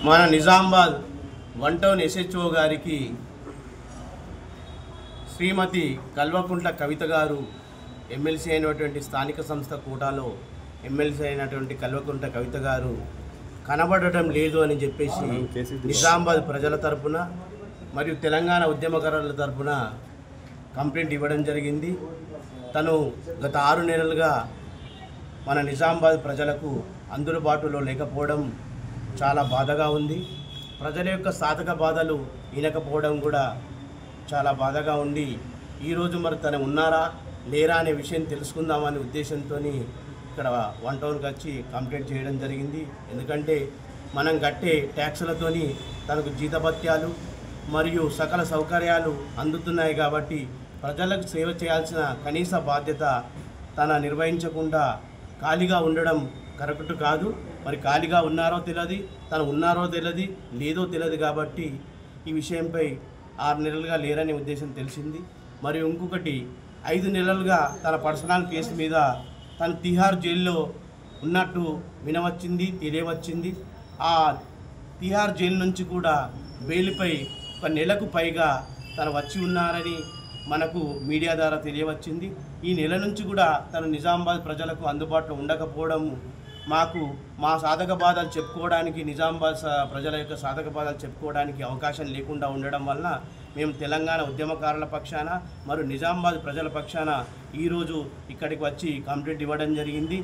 మన Nizamabad 1 town SHO గారికి శ్రీమతి కల్వకుంట్ల కవిత గారు ఎమ్మెల్సీ అయినటువంటి స్థానిక సంస్థ కోటాలో ఎమ్మెల్సీ అయినటువంటి కల్వకుంట్ల కవిత గారు కనబడటం లేదు అని చెప్పేసి నిజామాబాద్ ప్రజల తరపున మరియు తెలంగాణ ఉద్యమకారుల తరపున కంప్లైంట్ ఇవ్వడం జరిగింది. తను గత 6 నెలలుగా మన నిజామాబాద్ ప్రజలకు అందుబాటులో లేకపోవడం చాలా బాధగా ఉంది. ప్రజల యొక్క సాధక బాధలు వినకపోవడం కూడా చాలా బాధగా ఉంది. ఈరోజు మరి తను ఉన్నారా లేరా అనే విషయం తెలుసుకుందామనే ఉద్దేశంతో ఇక్కడ 1 టౌన్కి వచ్చి కంప్లైంట్ చేయడం జరిగింది. ఎందుకంటే మనం కట్టే ట్యాక్సులతోని తనకు జీతభత్యాలు మరియు సకల సౌకర్యాలు అందుతున్నాయి కాబట్టి ప్రజలకు సేవ చేయాల్సిన కనీస బాధ్యత తన నిర్వహించకుండా ఖాళీగా ఉండడం కరెక్ట్ కాదు. మరి ఖాళీగా ఉన్నారో తెలియదు, తను ఉన్నారో తెలియదు, లేదో తెలియదు. కాబట్టి ఈ విషయంపై 6 నెలలుగా లేరనే ఉద్దేశం తెలిసింది. మరియు ఇంకొకటి 5 నెలలుగా తన పర్సనల్ కేసు మీద తను తిహార్ జైల్లో ఉన్నట్టు తెలియవచ్చింది. ఆ తిహార్ జైలు నుంచి కూడా బెయిల్పై 1 నెలకు పైగా తను వచ్చి ఉన్నారని మనకు మీడియా ద్వారా తెలియవచ్చింది. ఈ నెల నుంచి కూడా తను నిజామాబాద్ ప్రజలకు అందుబాటులో ఉండకపోవడం మాకు మా సాధక బాధలు చెప్పుకోవడానికి, నిజామాబాద్ ప్రజల యొక్క సాధక బాధలు చెప్పుకోవడానికి అవకాశం లేకుండా ఉండడం వల్ల మేము తెలంగాణ ఉద్యమకారుల పక్షాన మరియు నిజామాబాద్ ప్రజల పక్షాన ఈరోజు ఇక్కడికి వచ్చి కంప్లైంట్ ఇవ్వడం జరిగింది.